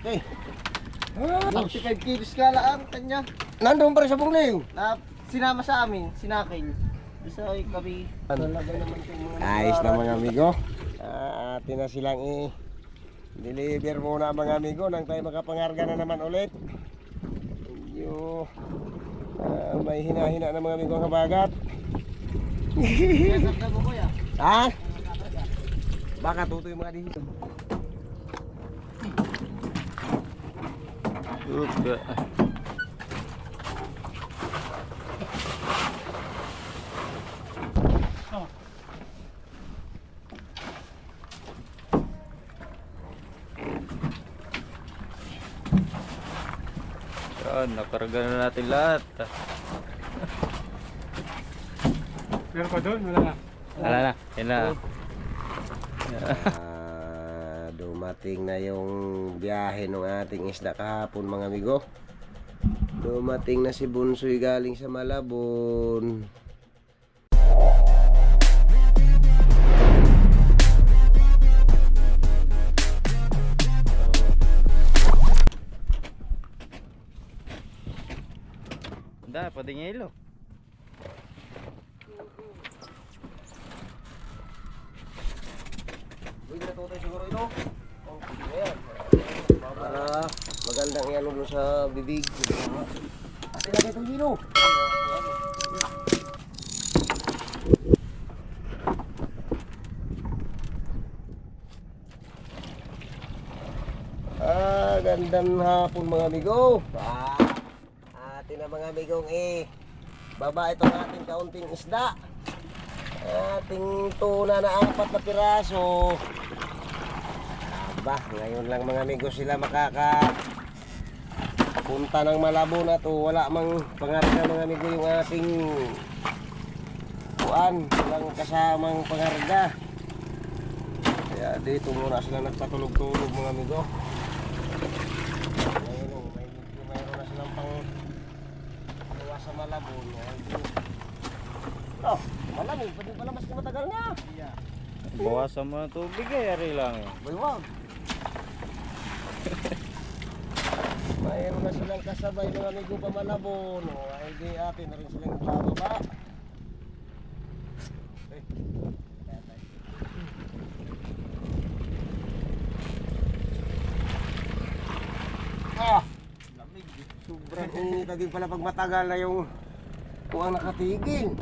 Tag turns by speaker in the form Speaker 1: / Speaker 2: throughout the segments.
Speaker 1: Okay.
Speaker 2: 65 kilos ka lang kanya.
Speaker 1: Nandun pa rin sa bungling.
Speaker 2: Na sinama sa amin, sinakil. Sa kami.
Speaker 1: Talaga naman itong mga ayos na mga amigo. Atin na silang i-deliver muna mga amigo nang tayo makapangarga na naman ulit. Medyo may hina-hina na mga amigo ang habagat.
Speaker 2: Kaya mo kuya.
Speaker 1: Ha? Baka tutoy mga dito.
Speaker 3: Yan, nakarga na natin lahat.
Speaker 4: Meron pa doon? Wala na.
Speaker 3: Wala na, yan na.
Speaker 1: Dumating na yung biyahe ng ating isda kahapon mga amigo. Dumating na si Bunsoy galing sa Malabon.
Speaker 3: Anda, pwede nga ilo.
Speaker 1: Pwede na tutoy siguro ito. Ayan. Para magandang iyan doon sa bibig. Atin na itong gino. Gandang hapon mga amigo. Atin na mga amigong baba itong ating kaunting isda. Ating tuna na 4 na piraso. Ngayon lang mga amigo sila punta ng Malabon at wala mang pangarga mga amigo yung ating kuan, walang kasamang pangarga. Kaya dito muna sila nagpatulog-tulog mga amigo. Ngayon mayroon na silang pang sa Malabon. Malamig, pwede pala mas matagal na.
Speaker 3: Bawasan mo ng tubig ari lang eh.
Speaker 1: Baywag. Mayroon na silang kasabay ng amigo pa Malabon. Ay di atin na rin silang bababa. Lamig. Sobrang init din pala pag matagal na yung kuwang nakatigil.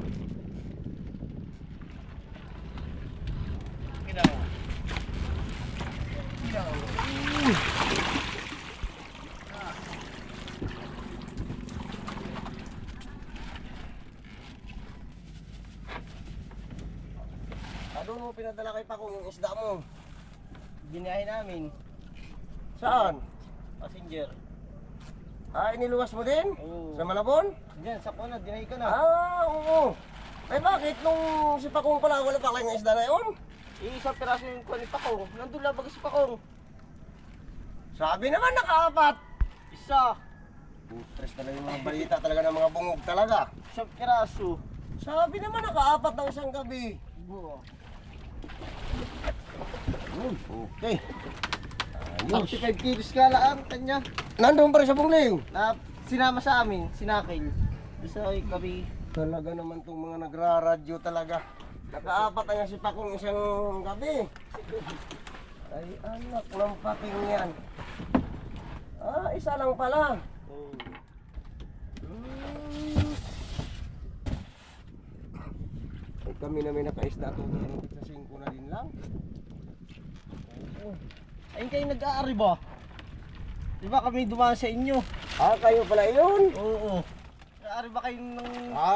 Speaker 1: Doon mo pinadala kay Pakong yung isda mo.
Speaker 2: Binahe namin.
Speaker 1: Saan?
Speaker 2: Passenger.
Speaker 1: Iniluwas mo din?
Speaker 2: Oo.
Speaker 1: Sa Malabon?
Speaker 2: Diyan, sa kuna, dinahe ka na.
Speaker 1: Oo. Ay bakit nung si Pakong pala wala pa kayong isda na yun?
Speaker 2: Isang piraso yung kuha ni Pakong. Nandun lang baga si Pakong.
Speaker 1: Sabi naman naka-4.
Speaker 2: Isa.
Speaker 1: Putres talaga yung mga balita talaga ng mga bungog talaga.
Speaker 2: Isang piraso.
Speaker 1: Sabi naman naka-4 ng isang gabi.
Speaker 2: Buo.
Speaker 1: Okay. Ayos.
Speaker 2: 65 kilos ka lang kanya.
Speaker 1: Nandun pa rin sa bungling.
Speaker 2: Na sinama sa amin, sinakil. Sa kami.
Speaker 1: Talaga naman itong mga nagraradyo talaga. Naka-4 na nga si Pakong isang gabi. Ay anak ng paking yan. Isa lang pala.
Speaker 2: Oh.
Speaker 1: Ay kami na may nakaisda ito. Sa 5 na din lang.
Speaker 2: Ayun kayo nag-aari ba? Di ba kami dumaan sa inyo?
Speaker 1: Kayo pala yun?
Speaker 2: Oo. Nag-aari ba kayo ng...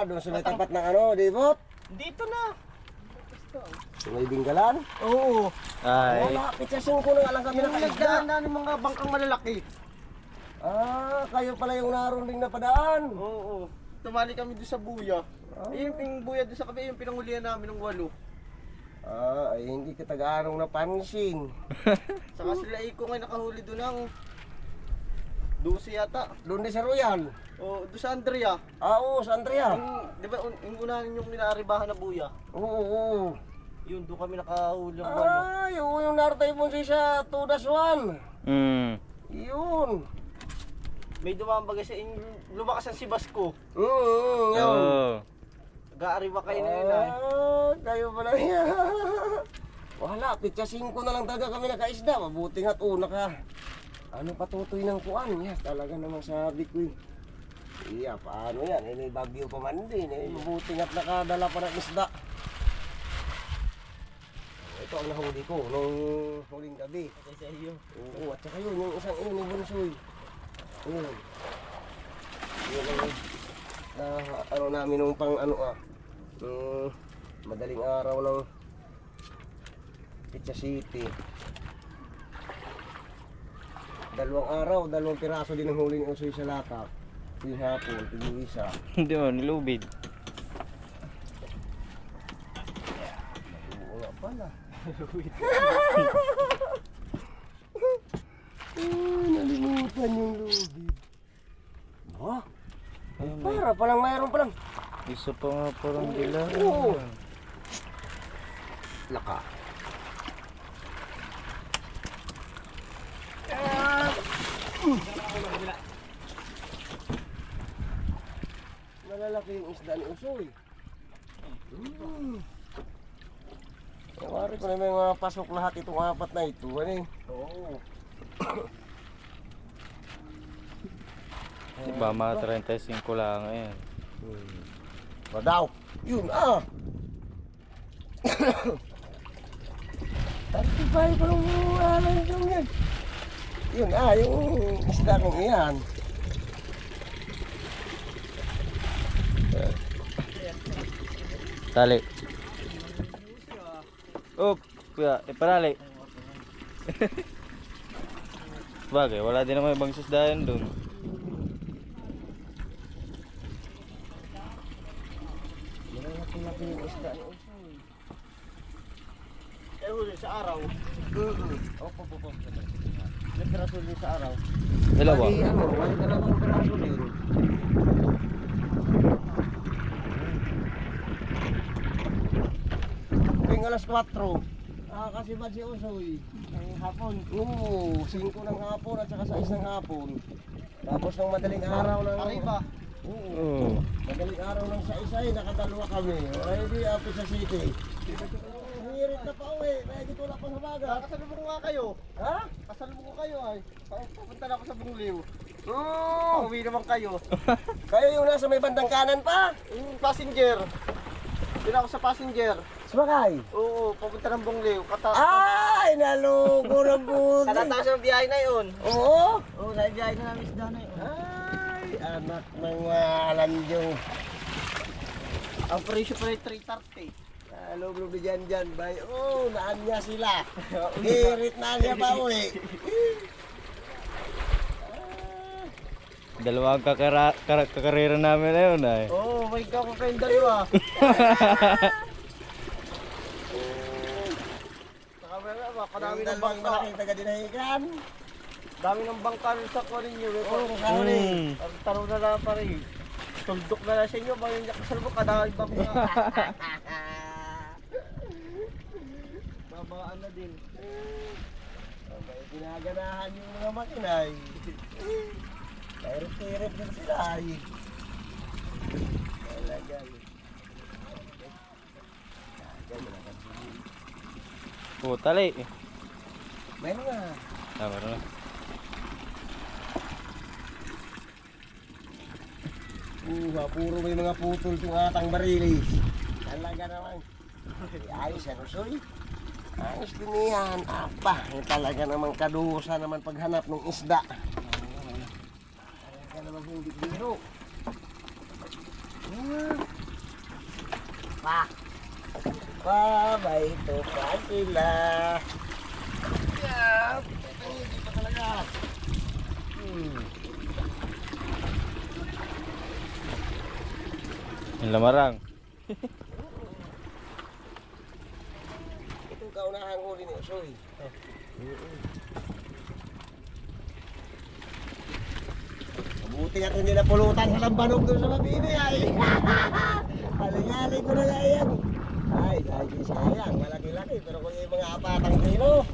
Speaker 1: Doon sa may tapat ng ano, Divot?
Speaker 2: Dito na.
Speaker 1: Sa may Binggalan?
Speaker 2: Oo.
Speaker 3: Ay,
Speaker 1: Malapit sa 5 na nga lang kami
Speaker 2: Yung
Speaker 1: nakaisda.
Speaker 2: nagdaan na ng mga bangkang malalaki.
Speaker 1: Kayo pala yung naroon ding napadaan.
Speaker 2: Oo. Tumali kami doon sa buya. Ayun yung buya doon sa kabi, yung pinangulihan namin ng 8.
Speaker 1: Ay hindi ka taga-arong napansin.
Speaker 2: Saka sila Iko ngayon nakahuli doon ng 12 yata.
Speaker 1: Doon din sa Royal.
Speaker 2: O doon sa Andrea.
Speaker 1: Oo, sa Andrea.
Speaker 2: Di ba yung unahan yung ninaaribahan na buya?
Speaker 1: Oo.
Speaker 2: Yun, doon kami nakahuli ng 8.
Speaker 1: Yung naroon tayo po sa 2-1. Yun.
Speaker 2: May dumambaga sa lumakas ang sibas ko.
Speaker 1: Yun.
Speaker 3: Oo.
Speaker 2: Gaariwa kayo na yun ay.
Speaker 1: Kayo pala yan. Wala, pitsa 5 na lang talaga kami nakaisda. Mabuti nga't una ka. Ano patutoy ng kuan? Yes, talaga naman sabi ko eh. Iya, paano yan? Ini bagyo pa man din. Mabuti nga't nakadala pa ng isda. Ito ang nahuli ko nung huling gabi.
Speaker 2: Kasi sa iyo.
Speaker 1: Oo, at saka yun, yung isang yun, yung bunsoy. Yun. Yun ang ano namin nung pang ano madaling araw ng Pizza City. 2 araw, 2 piraso din ang huling usoy sa lakap. Yung hapon, tig-isa.
Speaker 3: Hindi mo, nilubid.
Speaker 1: Oo nga pala. Nalimutan yung lubid. Ba? Para palang mayroon palang.
Speaker 3: Isa pa nga parang dilaw.
Speaker 1: Oo. Laka. Malalaki yung isda ni Usoy. Wari ko na may mga pasok lahat itong 4 na ito. Ano eh? Oo.
Speaker 3: Diba, mga 35 lang ngayon.
Speaker 1: Madaw. Yun ah. 35 pa lang yung yan. Yun ah, yung isda kong iyan.
Speaker 3: Tali. Oh, kuya, iparali. Bagay, wala din naman ibang sisdayan doon.
Speaker 1: Malaki yung isda ni Usoy.
Speaker 2: Kaya huli sa araw.
Speaker 1: Opo. May piraso din sa araw.
Speaker 3: Dalawa.
Speaker 1: Bali, ano, may 2 piraso din. Tuwing alas 4. Kasi ba si Usoy? Ang hapon. Oo, 5 ng hapon at saka 6 ng hapon. Tapos ng madaling araw ng...
Speaker 2: Arriba.
Speaker 3: Oo.
Speaker 1: Madaling araw ng sa-isa nakadalawa kami. Ready up sa city. Hirit na pa uwi. Ready ko na pa sa baga.
Speaker 2: Kasalubong ko nga kayo.
Speaker 1: Ha?
Speaker 2: Kasalubong ko kayo ay. Papunta na ako sa Bungliw.
Speaker 1: Oo.
Speaker 2: Uwi naman kayo.
Speaker 1: Kayo yung nasa may bandang kanan pa?
Speaker 2: Yung passenger. Doon ako sa passenger.
Speaker 1: Sumakay.
Speaker 2: Oo, papunta ng Bungliw.
Speaker 1: Ay, nalugo ng buti.
Speaker 2: Katataas ng biyahe na yun.
Speaker 1: Oo.
Speaker 2: Oo, sa biyahe na namin isda na yun.
Speaker 1: Ay, anak ng alanjong.
Speaker 2: Ang presyo pa rin 330.
Speaker 1: Lublob dyan, bay. Oh, naan niya sila. Hirit na niya pa uwi.
Speaker 3: Dalawang kakarera namin na yun ay.
Speaker 2: Oo, may kakakayong dalawa. Saka meron, kadami
Speaker 1: Yung
Speaker 2: ng
Speaker 1: dalawang
Speaker 2: bangka.
Speaker 1: malaking taga-dinahikan.
Speaker 2: Dami ng bangka rin sa kunin nyo.
Speaker 1: Oo, kasali.
Speaker 2: Tanong na lang pa rin. Tuldok na lang sa inyo, bago yung kasalubong kadami bangka. Babaan na din.
Speaker 1: May ginaganahan yung mga makinay. Kairit-kirit din sila ay. Talagang.
Speaker 3: Oo, tali.
Speaker 1: Meron nga.
Speaker 3: Meron na.
Speaker 1: Puro may mga putol yung atang barilis. Talaga naman. Ayos yan, Usoy. Ayos din yan. Apa, talaga naman kadusa naman paghanap ng isda. Talaga naman hindi biro. Pa! Pa, ito pa sila. Yeah, hindi pa talaga.
Speaker 3: Yung lamarang.
Speaker 1: Itong kaunahang huli ni Usoy. Mabuti nga hindi na pulutan sa lambanog doon sa mabini ay. Haling-haling ko na nga yan. Ay, sayang. Malaki-laki. Pero kung yung mga 4 kilo,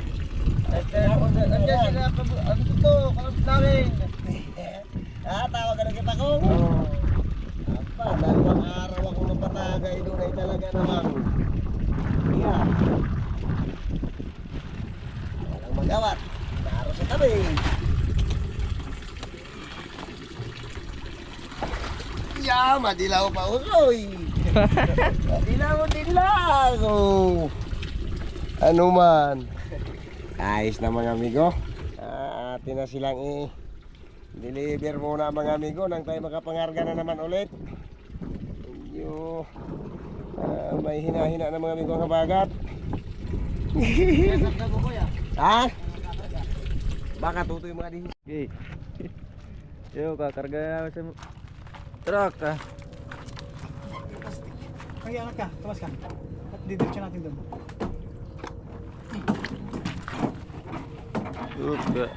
Speaker 2: Andiyan sila, ano to, kalapit namin.
Speaker 1: Tawagan na kita ko. Apa, dalawang araw ako napatagay doon ay talaga namang. Yeah. Walang magawat. Naro sa tabi. Madilaw pa usoy. Madilaw. Ano man. Ayos na mga amigo. Atin na silang deliver muna mga amigo nang tayo makapangarga na naman ulit. Medyo may hina-hina na mga amigo ang habagat. Ha? Baka tutoy mga di.
Speaker 3: Okay. Yo, kakarga na namin sa truck ah.
Speaker 4: Ay, angat ka, tumas ka. At didiretso natin doon.
Speaker 3: Uga.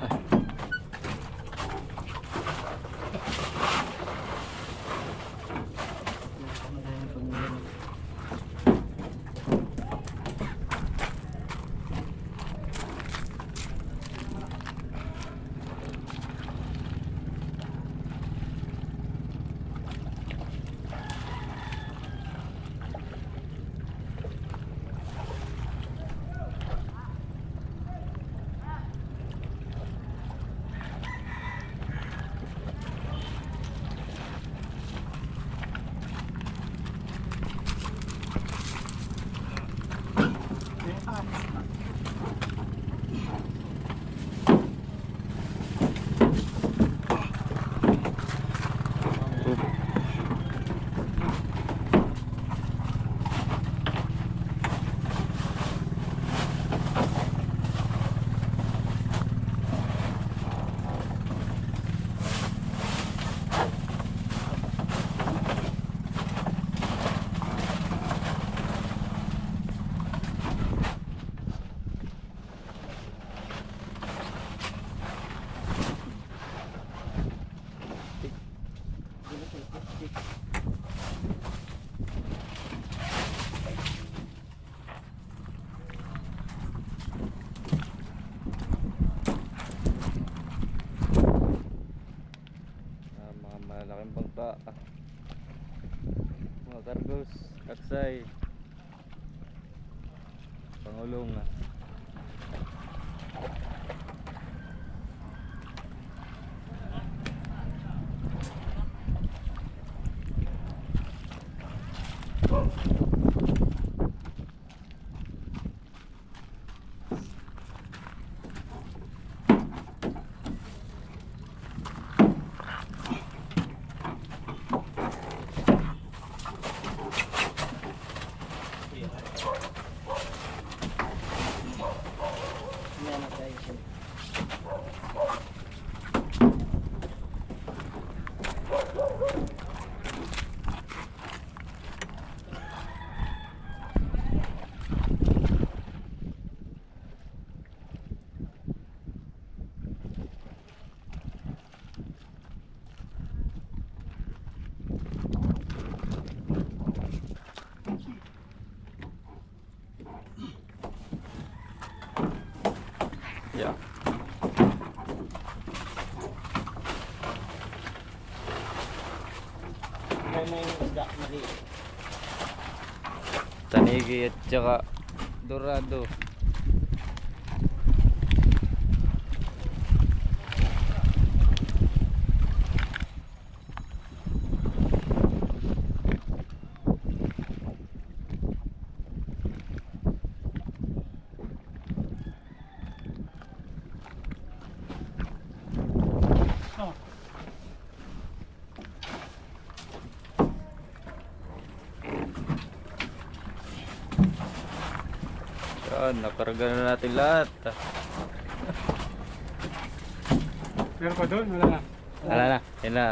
Speaker 3: Mga malaking bangka. Mga kargos, katsay. Pangulong ah. Yeah. Tanigi at saka dorado. Yan, nakarga na natin lahat.
Speaker 4: Meron pa doon, wala na.
Speaker 3: Wala na, yan na.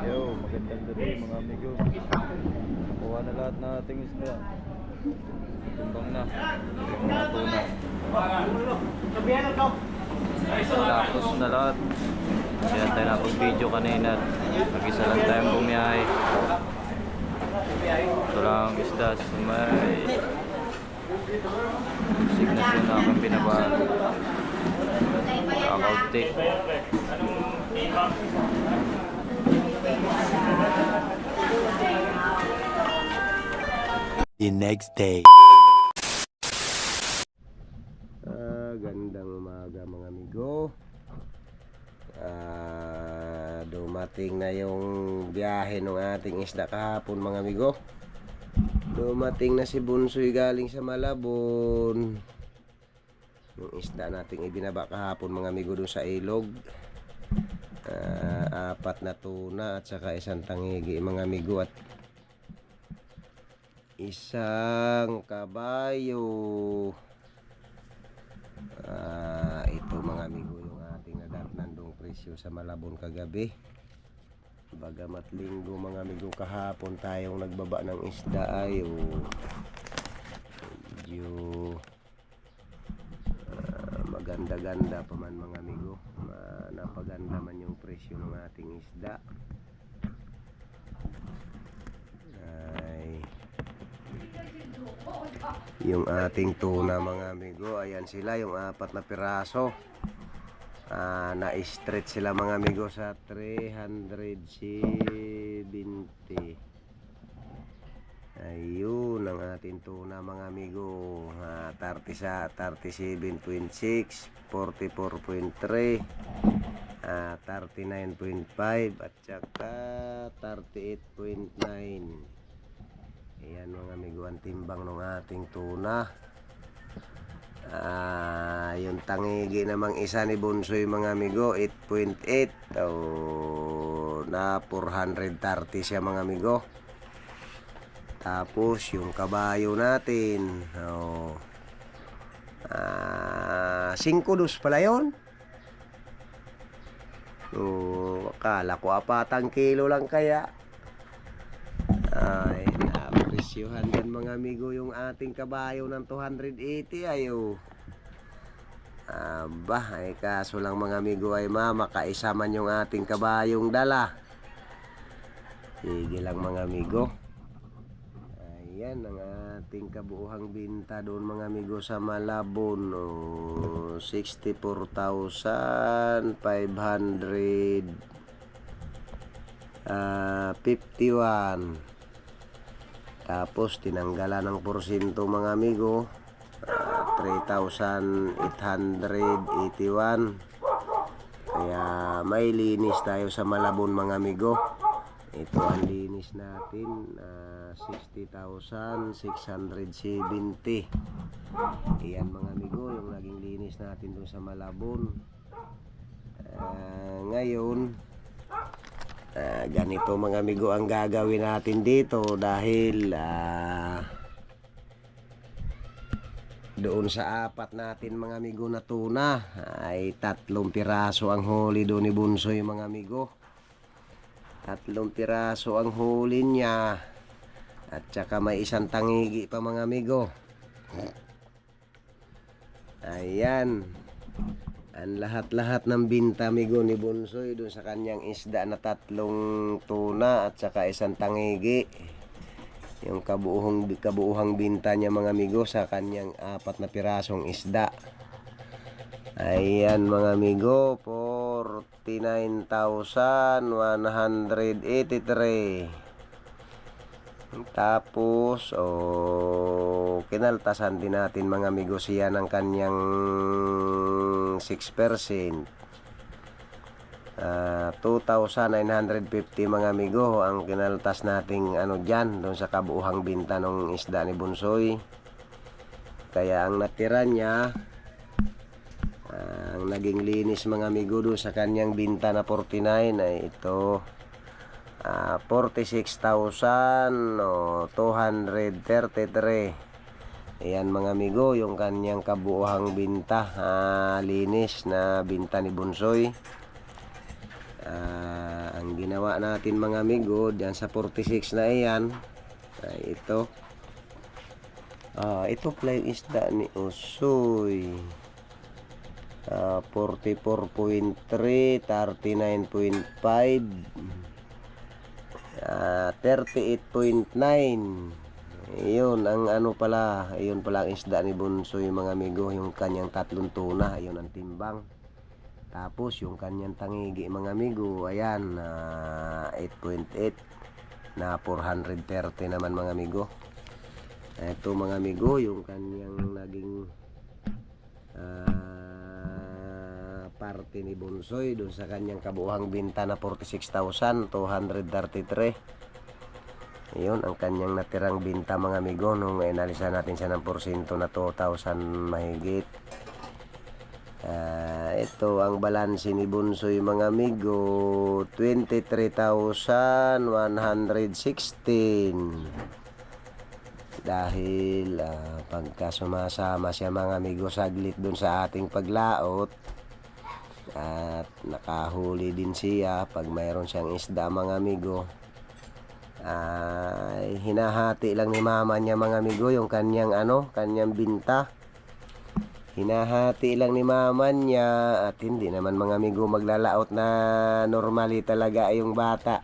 Speaker 3: Yo, magandang gabi mga amigo. Nakuha na lahat na ating isda. Tumbang na. Yung mga tuna. Tapos na lahat. Kaya tayo napag-video kanina. Mag-isa lang tayong bumiyahe. Ito lang ang isda sa may Signal na aking binabalo. Kakaunti.
Speaker 5: The next day.
Speaker 1: Gandang umaga mga amigo. Dumating na yung biyahe ng ating isda kahapon mga amigo. Dumating na si Bunsoy galing sa Malabon. Yung isda nating ibinaba kahapon mga amigo doon sa ilog. 4 na tuna at saka isang tangigi mga amigo at isang kabayo. Ito mga amigo yung ating nadatnan dong presyo sa Malabon kagabi. Bagamat linggo mga amigo kahapon tayong nagbaba ng isda ay medyo maganda-ganda pa man mga amigo. Napaganda man yung presyo ng ating isda. Ay, yung ating tuna mga amigo, ayan sila yung 4 na piraso. Na-stretch sila mga amigo sa 370. Ayun ang ating tuna mga amigo. 37.6, 44.3, 39.5 at saka 38.9. Ayan mga amigo ang timbang ng ating tuna. Yung tangigi namang isa ni Bunsoy mga amigo 8.8 na 430 siya mga amigo. Tapos yung kabayo natin 5 pala yun. Akala ko 4 kilo lang kaya. Ay, napresyuhan din mga amigo yung ating kabayo ng 280 ayo. Ay kaso lang mga amigo ay makaisa man yung ating kabayong dala. Sige lang mga amigo. Ayan ang ating kabuuhang binta doon mga amigo sa Malabon. 64,551. Tapos tinanggalan ng porsyento mga amigo 3,881. Kaya may linis tayo sa Malabon mga amigo. Ito ang linis natin 60,670. Iyan mga amigo yung naging linis natin doon sa Malabon. Ngayon ganito mga amigo ang gagawin natin dito dahil doon sa 4 natin mga amigo na tuna ay 3 piraso ang huli doon ni Bunsoy mga amigo. 3 piraso ang huli niya at saka may isang tangigi pa mga amigo. Ayan ang lahat-lahat ng binta amigo ni Bunsoy doon sa kanyang isda na 3 tuna at saka isang tangigi. Yung kabuuhang binta niya mga amigo sa kanyang 4 na pirasong isda. Ayan mga amigo, 49,183. Tapos kinaltasan din natin mga amigo siya ng kanyang 6%. 2,950 mga amigo ang kinaltas nating dyan doon sa kabuuhang binta ng isda ni Bunsoy. Kaya ang natira niya ang naging linis mga amigo doon sa kanyang binta na 49 ay ito 46,233. Ayan mga amigo yung kanyang kabuuhang binta linis na binta ni Bunsoy. Ang ginawa natin mga amigo diyan sa 46 na iyan ay ito pala yung isda ni Usoy. 44.3, 39.5, 38.9. Iyon ang ano pala, iyon pala ang isda ni Bunsoy mga amigo, yung kanyang 3 tuna, iyon ang timbang. Tapos yung kanyang tangigi mga amigo, ayan, 8.8 na 430 naman mga amigo. Ito mga amigo, yung kanyang naging parte ni Bunsoy doon sa kanyang kabuuhang binta na 46,233. Ayun ang kanyang natirang binta mga amigo nung inalisan natin siya ng porsyento na 2,000 mahigit. Ito ang balanse ni Bunsoy mga amigo, 23,116. Dahil pagka sumasama siya mga amigo saglit dun sa ating paglaot at nakahuli din siya pag mayroon siyang isda mga amigo, hinahati lang ni mama niya mga amigo yung kanyang kanyang binta. Hinahati lang ni mama niya at hindi naman mga amigo maglalaot na normally talaga yung bata.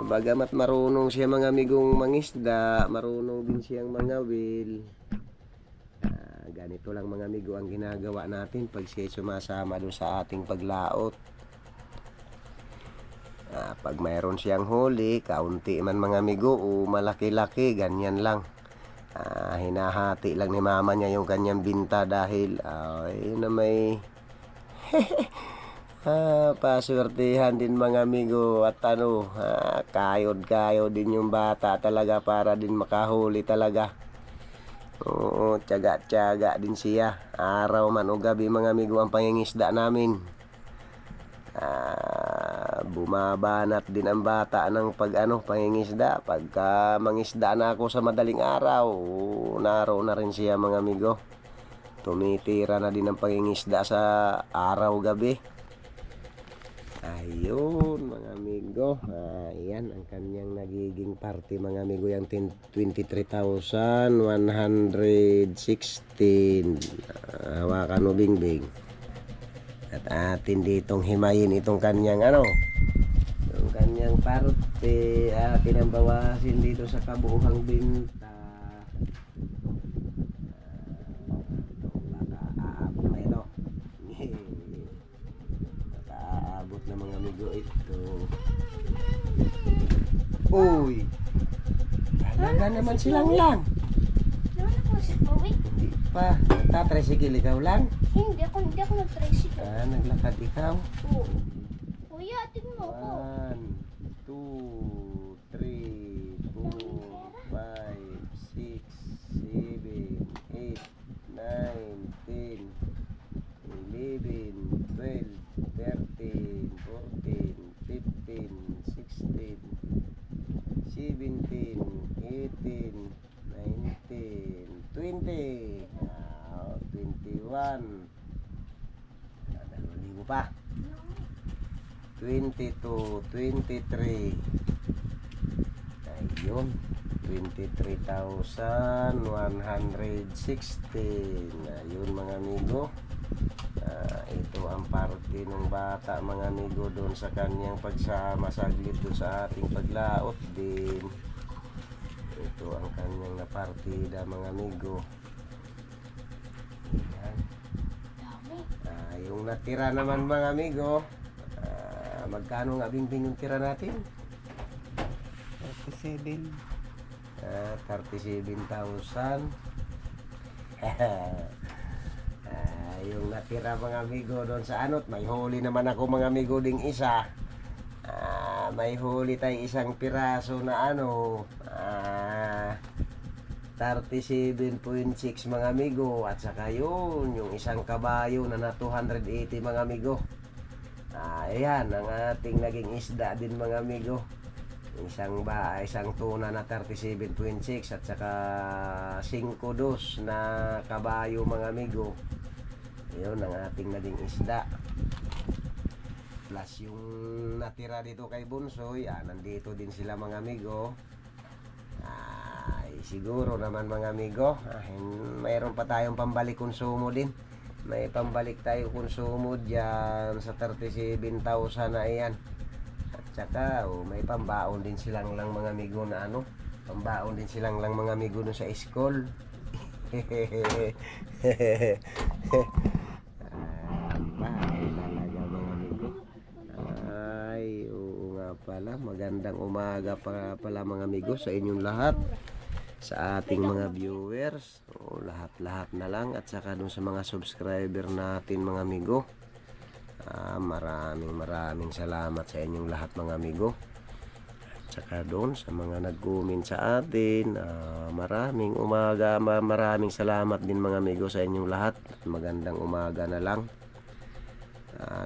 Speaker 1: Bagamat marunong siya mga amigong mangisda, marunong din siyang mangawil. Ganito lang mga amigo ang ginagawa natin pag siya sumasama doon sa ating paglaot. Pag mayroon siyang huli, kaunti man mga amigo o malaki-laki, ganyan lang. Hinahati lang ni mama niya yung kanyang binta dahil yun na may paswertihan din mga amigo at kayod-kayod din yung bata talaga para din makahuli talaga. Oo, tiyaga-tiyaga din siya. Araw man o gabi mga amigo ang pangingisda namin. Bumabanat din ang bata ng pangingisda. Pagka mangisda na ako sa madaling araw, naroon na rin siya mga amigo. Tumitira na din ang pangingisda sa araw-gabi. Ayun mga amigo, yan ang kanyang nagiging parte mga amigo, yung 23,116. Hawakan mo bingbing. At atin ditong himayin itong kanyang yung kanyang parte, atin ang bawasin dito sa kabuuhang binta. Baka aabot na ito. Baka aabot na mga amigo ito. Uy! Talaga naman silang lang.
Speaker 5: Naman ako si Chloe.
Speaker 1: Hindi pa. Nagtatricycle ikaw lang?
Speaker 5: Hindi ako nag-tricycle.
Speaker 1: Naglakad ikaw?
Speaker 5: Oo. Kuya, tingnan mo ako.
Speaker 1: 1, 2, 3, 4, 5, 6, 7, 8, 9, 10, 11, 12, 13, 14, 15, 16, 17, 18, 19, 20, 21, 2,000 pa. 22, 23. Ayun, 23,116. Ayun mga amigo. Ito ang parte ng bata mga amigo doon sa kanyang pagsama saglit doon sa ating paglaot din. Ito ang kanyang napartida mga amigo. Ayan. Yung natira naman mga amigo, magkano nga bingbing yung tira natin?
Speaker 4: 37.
Speaker 1: 37,000. Yung natira mga amigo doon sa may huli naman ako mga amigo ding isa. May huli tayong isang piraso na 37.6 mga amigo, at saka yun yung isang kabayo na 280 mga amigo. Ayan ang ating naging isda din mga amigo. Isang tuna na 37.6 at saka 5 dos na kabayo mga amigo. Yun ang ating naging isda. Plus yung natira dito kay Bunsoy, nandito din sila mga amigo. Siguro naman mga amigo, mayroon pa tayong pambalik konsumo din. May pambalik tayo konsumo dyan sa 37,000 na iyan. At saka may pambaon din silang lang mga amigo na Pambaon din silang lang mga amigo dun sa school. Talaga mga amigo. Ay, oo nga pala. Magandang umaga pala mga amigo sa inyong lahat. Sa ating mga viewers. O, lahat-lahat na lang. At saka dun sa mga subscriber natin mga amigo. Maraming salamat sa inyong lahat mga amigo. Tsaka doon sa mga nag-comment sa atin, maraming salamat din mga amigo sa inyong lahat. Magandang umaga na lang.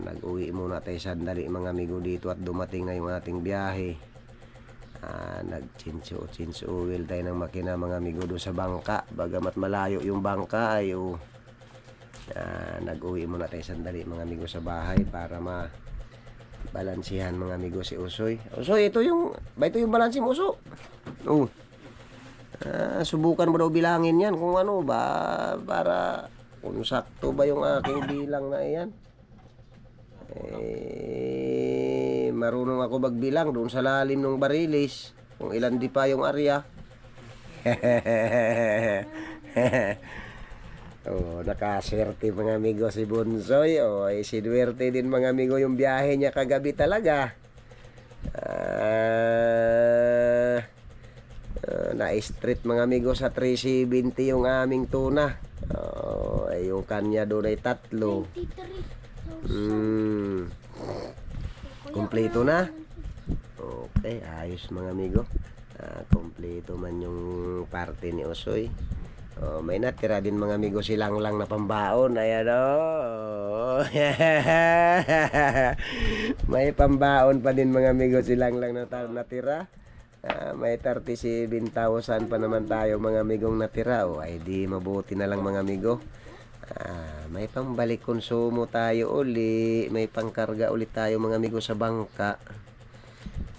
Speaker 1: Nag-uwi muna tayo sandali mga amigo dito at dumating na yung ating biyahe. Nag-change oil tayo ng makina mga amigo doon sa bangka. Bagamat malayo yung bangka ay nag-uwi muna tayo sandali mga amigo sa bahay para balansihan mga amigo si Usoy. Usoy, ito yung balansi mo, Uso. Oh. Subukan mo daw bilangin yan kung ano ba, para kung sakto ba yung aking bilang na iyan. Marunong ako magbilang doon sa lalim ng barilis kung ilan di pa yung area. Nakaswerte mga amigo si Bunsoy. Sinuwerte din mga amigo yung biyahe niya kagabi talaga. Na-street mga amigo sa 370 yung aming tuna. Yung kanya doon ay 3.
Speaker 5: 93,000.
Speaker 1: Kompleto na. Okay, ayos mga amigo. Kompleto man yung parte ni Usoy. May natira din mga amigo silang lang na pambaon. Ayan may pambaon pa din mga amigo silang lang na natira. May 37,000 pa naman tayo mga amigong natira. Ay di mabuti na lang mga amigo. May pambalik konsumo tayo uli. May pangkarga ulit tayo mga amigo sa bangka.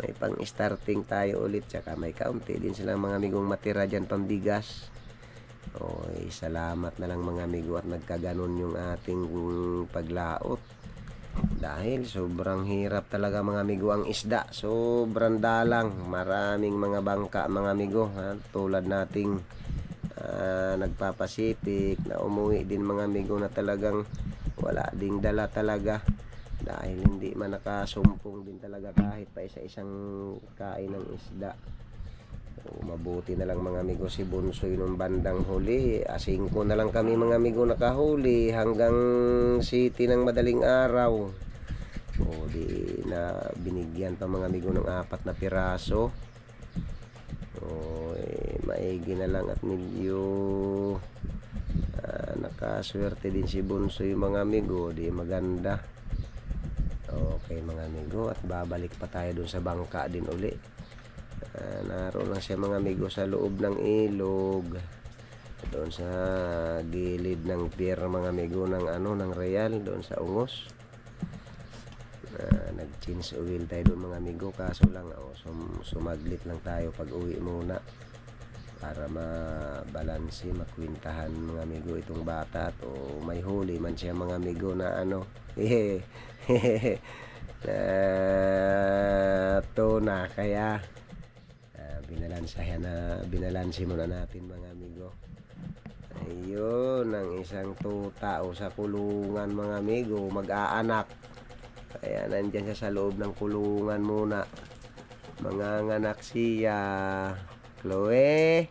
Speaker 1: May pang starting tayo ulit. Tsaka may kaunti din silang mga amigong matira dyan pambigas. Salamat na lang mga amigo at nagkaganon yung ating paglaot. Dahil sobrang hirap talaga mga amigo ang isda. Sobrang dalang. Maraming mga bangka mga amigo. Tulad nating nagpapasipik na umuwi din mga amigo na talagang wala ding dala talaga. Dahil hindi man nakasumpong din talaga kahit pa isa-isang kain ng isda. Mabuti na lang mga amigo si Bunsoy nung bandang huli. 5 na lang kami mga amigo nakahuli hanggang city ng madaling araw. Di na binigyan pa mga amigo ng 4 na piraso. Maigi na lang at medyo nakaswerte din si Bunsoy mga amigo. Di maganda. Okay mga amigo, at babalik pa tayo dun sa bangka din uli. Naroon lang siya mga amigo sa loob ng ilog, doon sa gilid ng pier mga amigo ng Real, doon sa Ungos. Nag-change oil tayo doon mga amigo, kaso lang sumaglit lang tayo pag uwi muna para mabalansi, makwintahan mga amigo itong bata. At may huli man siya mga amigo na tuna, kaya binalansi muna natin mga amigo. Ayun, ang isang tuta sa kulungan mga amigo, mag-aanak. Kaya nandyan siya sa loob ng kulungan muna. Manganganak siya. Chloe.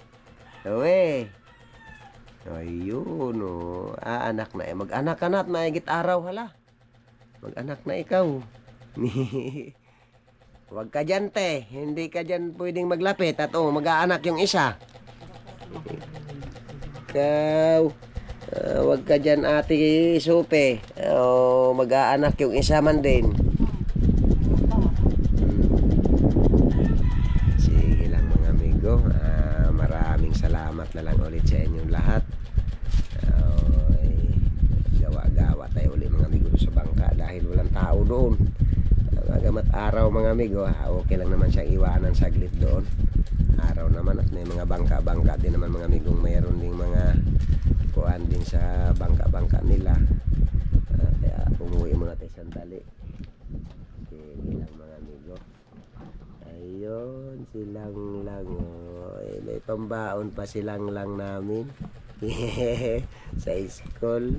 Speaker 1: Ayun aanak na mag-anak ka na at maigit araw hala. Mag-anak na ikaw. Huwag ka dyan hindi ka dyan pwedeng maglapit at mag-aanak yung isa. Ikaw, huwag ka dyan ate Supe. Mag-aanak yung isa man din. Sige lang mga amigo. Maraming salamat na lang ulit sa inyong lahat. Gawa-gawa tayo ulit mga amigo sa bangka dahil walang tao doon. Magamat araw mga amigo, okay lang naman siyang iwanan saglit doon. Araw naman at may mga bangka-bangka din naman mga amigong, mayroon ding mga kuhaan din sa bangka-bangka nila. Kaya umuwi muna tayo sandali. Sige lang mga amigo. Ayun, silang lang. May pambaon pa silang lang namin. Sa school.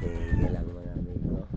Speaker 1: Sige lang mga amigo.